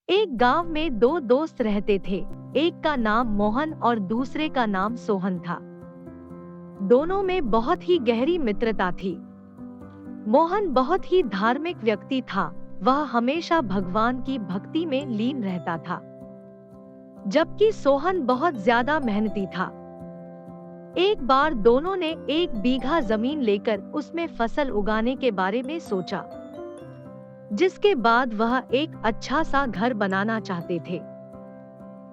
एक गांव में दो दोस्त रहते थे। एक का नाम मोहन और दूसरे का नाम सोहन था। दोनों में बहुत ही गहरी मित्रता थी। मोहन बहुत ही धार्मिक व्यक्ति था। वह हमेशा भगवान की भक्ति में लीन रहता था, जबकि सोहन बहुत ज्यादा मेहनती था। एक बार दोनों ने 1 बीघा जमीन लेकर उसमें फसल उगाने के बारे में सोचा, जिसके बाद वह एक अच्छा सा घर बनाना चाहते थे।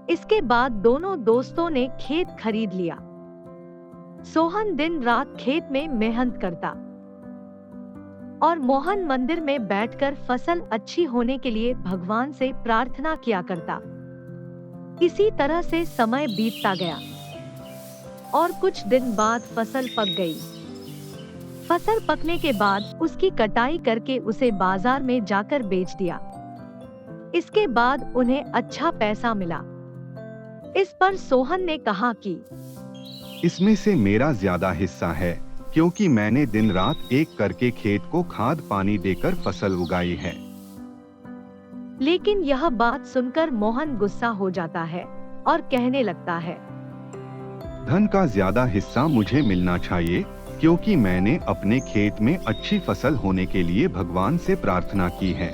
इसके बाद दोनों दोस्तों ने खेत खरीद लिया। सोहन दिन रात खेत में मेहनत करता और मोहन मंदिर में बैठकर फसल अच्छी होने के लिए भगवान से प्रार्थना किया करता। इसी तरह से समय बीतता गया और कुछ दिन बाद फसल पक गई। फसल पकने के बाद उसकी कटाई करके उसे बाजार में जाकर बेच दिया। इसके बाद उन्हें अच्छा पैसा मिला। इस पर सोहन ने कहा कि इसमें से मेरा ज्यादा हिस्सा है, क्योंकि मैंने दिन रात एक करके खेत को खाद पानी देकर फसल उगाई है। लेकिन यह बात सुनकर मोहन गुस्सा हो जाता है और कहने लगता है, धन का ज्यादा हिस्सा मुझे मिलना चाहिए, क्योंकि मैंने अपने खेत में अच्छी फसल होने के लिए भगवान से प्रार्थना की है।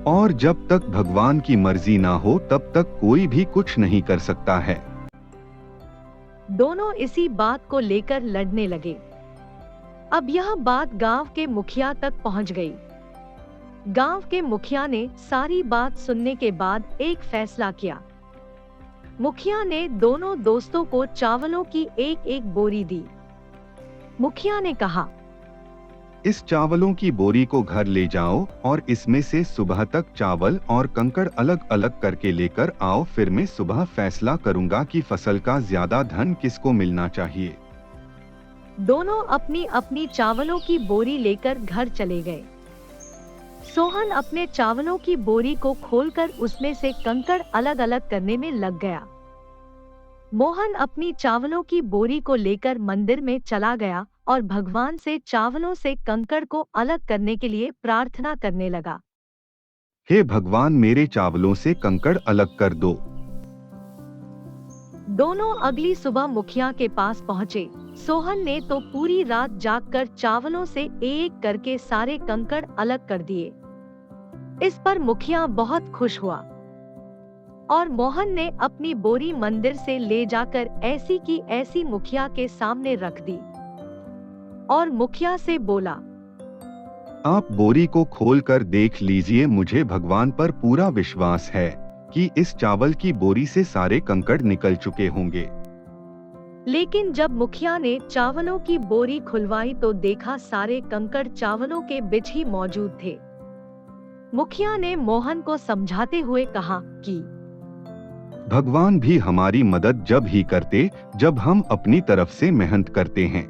और जब तक भगवान की मर्जी ना हो तब तक कोई भी कुछ नहीं कर सकता है। दोनों इसी बात को लेकर लड़ने लगे। अब यह बात गांव के मुखिया तक पहुंच गई। गांव के मुखिया ने सारी बात सुनने के बाद एक फैसला किया। मुखिया ने दोनों दोस्तों को चावलों की एक बोरी दी। मुखिया ने कहा, इस चावलों की बोरी को घर ले जाओ और इसमें से सुबह तक चावल और कंकड़ अलग अलग करके लेकर आओ। फिर मैं सुबह फैसला करूंगा कि फसल का ज्यादा धन किसको मिलना चाहिए। दोनों अपनी अपनी चावलों की बोरी लेकर घर चले गए। सोहन अपने चावलों की बोरी को खोलकर उसमें से कंकड़ अलग अलग करने में लग गया। मोहन अपनी चावलों की बोरी को लेकर मंदिर में चला गया और भगवान से चावलों से कंकड़ को अलग करने के लिए प्रार्थना करने लगा। हे भगवान, मेरे चावलों से कंकड़ अलग कर दो। दोनों अगली सुबह मुखिया के पास पहुँचे। सोहन ने तो पूरी रात जागकर चावलों से एक करके सारे कंकड़ अलग कर दिए। इस पर मुखिया बहुत खुश हुआ और मोहन ने अपनी बोरी मंदिर से ले जाकर ऐसी की ऐसी मुखिया के सामने रख दी और मुखिया से बोला, आप बोरी को खोलकर देख लीजिए। मुझे भगवान पर पूरा विश्वास है कि इस चावल की बोरी से सारे कंकड़ निकल चुके होंगे। लेकिन जब मुखिया ने चावलों की बोरी खुलवाई तो देखा सारे कंकड़ चावलों के बीच ही मौजूद थे। मुखिया ने मोहन को समझाते हुए कहा कि भगवान भी हमारी मदद जब ही करते जब हम अपनी तरफ से मेहनत करते हैं।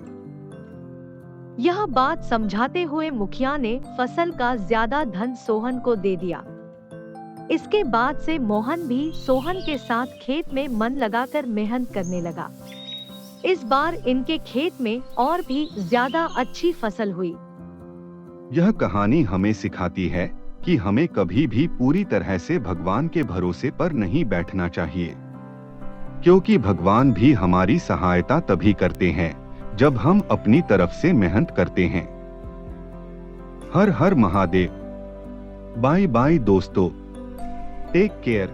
यह बात समझाते हुए मुखिया ने फसल का ज्यादा धन सोहन को दे दिया। इसके बाद से मोहन भी सोहन के साथ खेत में मन लगाकर मेहनत करने लगा। इस बार इनके खेत में और भी ज्यादा अच्छी फसल हुई। यह कहानी हमें सिखाती है कि हमें कभी भी पूरी तरह से भगवान के भरोसे पर नहीं बैठना चाहिए, क्योंकि भगवान भी हमारी सहायता तभी करते हैं जब हम अपनी तरफ से मेहनत करते हैं। हर हर महादेव। बाय बाय दोस्तों, टेक केयर।